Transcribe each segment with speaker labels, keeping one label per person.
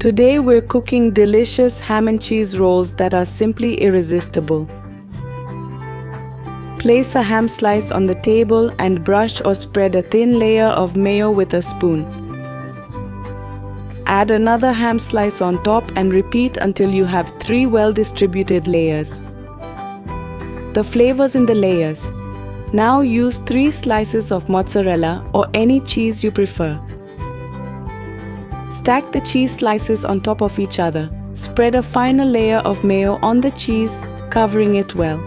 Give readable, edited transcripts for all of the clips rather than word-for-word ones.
Speaker 1: Today we're cooking delicious ham and cheese rolls that are simply irresistible. Place a ham slice on the table and brush or spread a thin layer of mayo with a spoon. Add another ham slice on top and repeat until you have 3 well-distributed layers. The flavors in the layers. Now use 3 slices of mozzarella or any cheese you prefer. Stack the cheese slices on top of each other. Spread a final layer of mayo on the cheese, covering it well.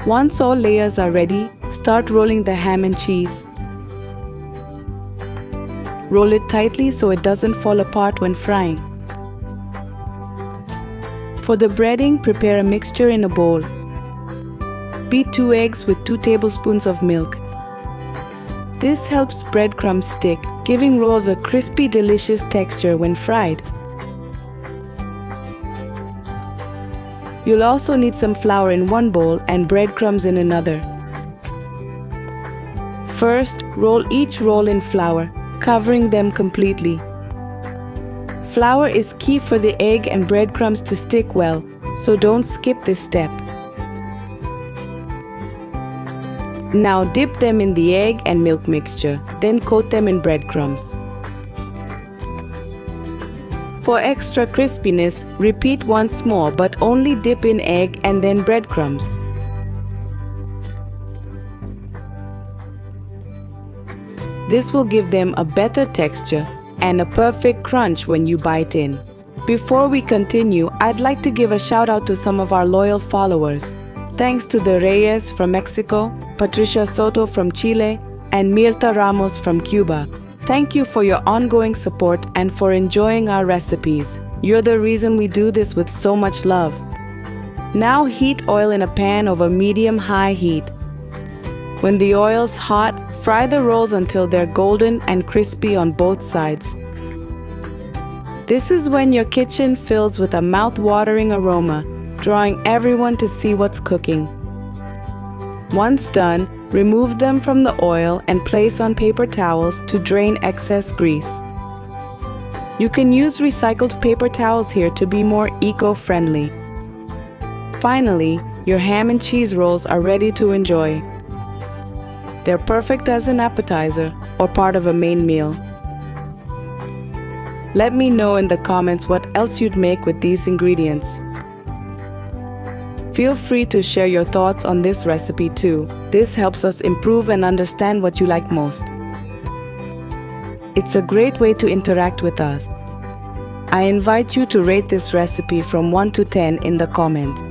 Speaker 1: Once all layers are ready, start rolling the ham and cheese. Roll it tightly so it doesn't fall apart when frying. For the breading, prepare a mixture in a bowl. Beat 2 eggs with 2 tablespoons of milk. This helps breadcrumbs stick, giving rolls a crispy, delicious texture when fried. You'll also need some flour in one bowl and breadcrumbs in another. First, roll each roll in flour, covering them completely. Flour is key for the egg and breadcrumbs to stick well, so don't skip this step. Now dip them in the egg and milk mixture, then coat them in breadcrumbs. For extra crispiness, repeat once more but only dip in egg and then breadcrumbs. This will give them a better texture and a perfect crunch when you bite in. Before we continue, I'd like to give a shout out to some of our loyal followers. Thanks to the Reyes from Mexico, Patricia Soto from Chile, and Mirta Ramos from Cuba. Thank you for your ongoing support and for enjoying our recipes. You're the reason we do this with so much love. Now heat oil in a pan over medium-high heat. When the oil's hot, fry the rolls until they're golden and crispy on both sides. This is when your kitchen fills with a mouth-watering aroma, drawing everyone to see what's cooking. Once done, remove them from the oil and place on paper towels to drain excess grease. You can use recycled paper towels here to be more eco-friendly. Finally, your ham and cheese rolls are ready to enjoy. They're perfect as an appetizer or part of a main meal. Let me know in the comments what else you'd make with these ingredients. Feel free to share your thoughts on this recipe too. This helps us improve and understand what you like most. It's a great way to interact with us. I invite you to rate this recipe from 1 to 10 in the comments.